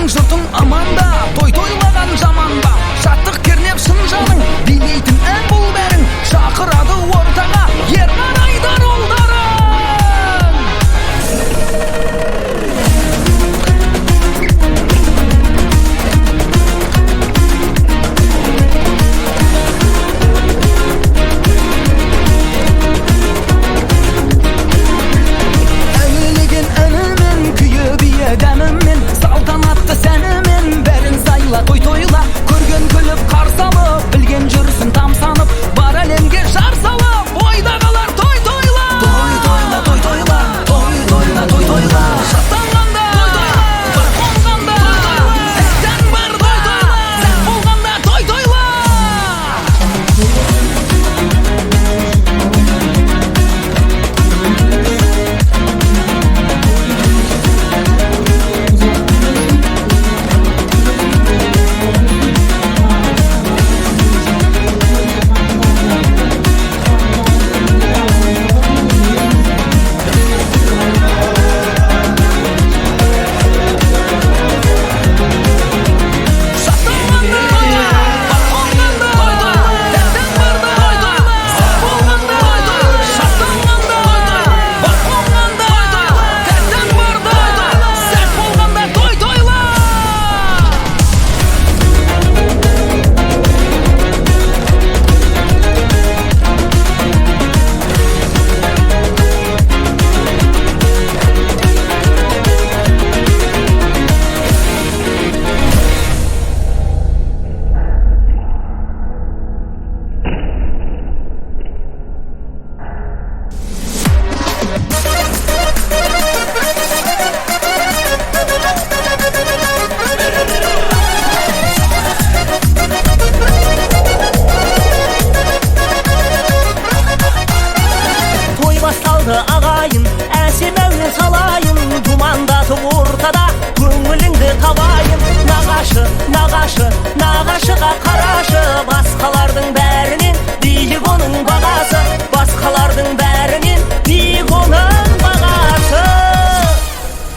елің жұртың аманда, той тойлаған жаманда, шаттық кернеп шын жаның, билейтін ән бұл бәрің, шақырады ортаға ерман айдар ұлдарын. Дәмімен, салтанатты сәнімен бәрін сайла, той тойла, көрген күліп қарсы алып, білген жүрсін тамсанып, бар әлемге жар салып, ойда қалар той тойла. Той тойла, той тойла, той тойла, той тойла, шаттанғанда той тойла, бір қонғанда той тойла, сәттен барда той тойла, сәт болғанда той тойла. Ағайын, әсем әуен салайын, думандатып ортада көңіліңді табайын. Нағашы, нағашы, нағашыға қарашы, басқалардың бәрінен биік оның бағасы, басқалардың бәрінен биік оның бағасы.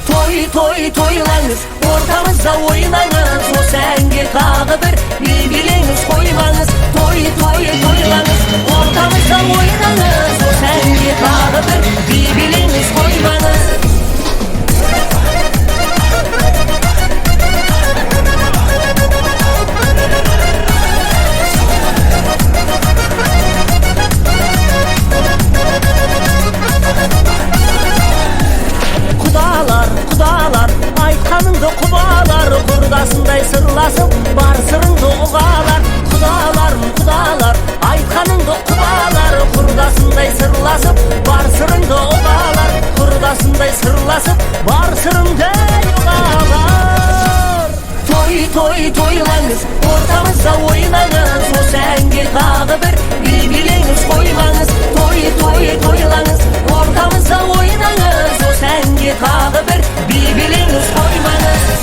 Той, той, тойлаңыз, ортамызда ойнаңыз, осы әнге тағы бір би билеңіз, қоймаңыз. Той, той, тойлаңыз, ортамызда ойнаңыз, осы әнге тағы бір би билеңіз, қоймаңыз. Құдалар, айтқаныңды құбалар, құрдасындай сырласып, бар сырыңды ұғалар. Құдалар, айтқаныңды құбалар, құрдасындай сырласып, бар сырыңды ұғалар. Құрдасындай сырласып, бар сырыңды ұғалар. Той, той, тойлаңыз, ортамызда ойнаңыз, осы әнге тағы бір би билеңіз, қоймаңыз. Той, той, тойлаңыз, ортамызда ойнаңыз, осы әнге тағы бір би билеңіз, қоймаңыз.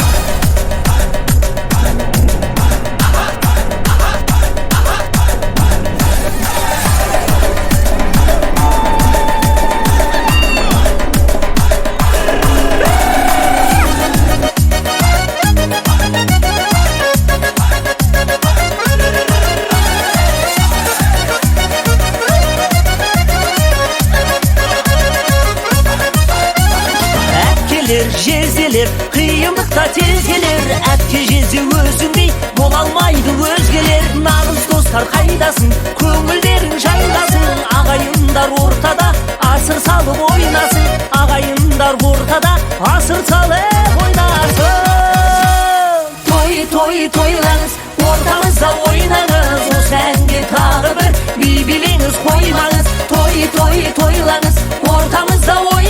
Жезелер, қиындықта тез келер, әпке жезі өзіңдей бола алмайды өзгелер. Нағыз достар қайдасын, көңілдерің жайнасын, ағайындар ортада асыр салып ойнасын, ағайындар ортада асыр салып ойнасын. Той, той, тойлаңыз, ортамызда ойнаңыз, осы әнге тағы бір би билеңіз, қоймаңыз. Той, той, тойлаңыз, ортамызда ойнаңыз.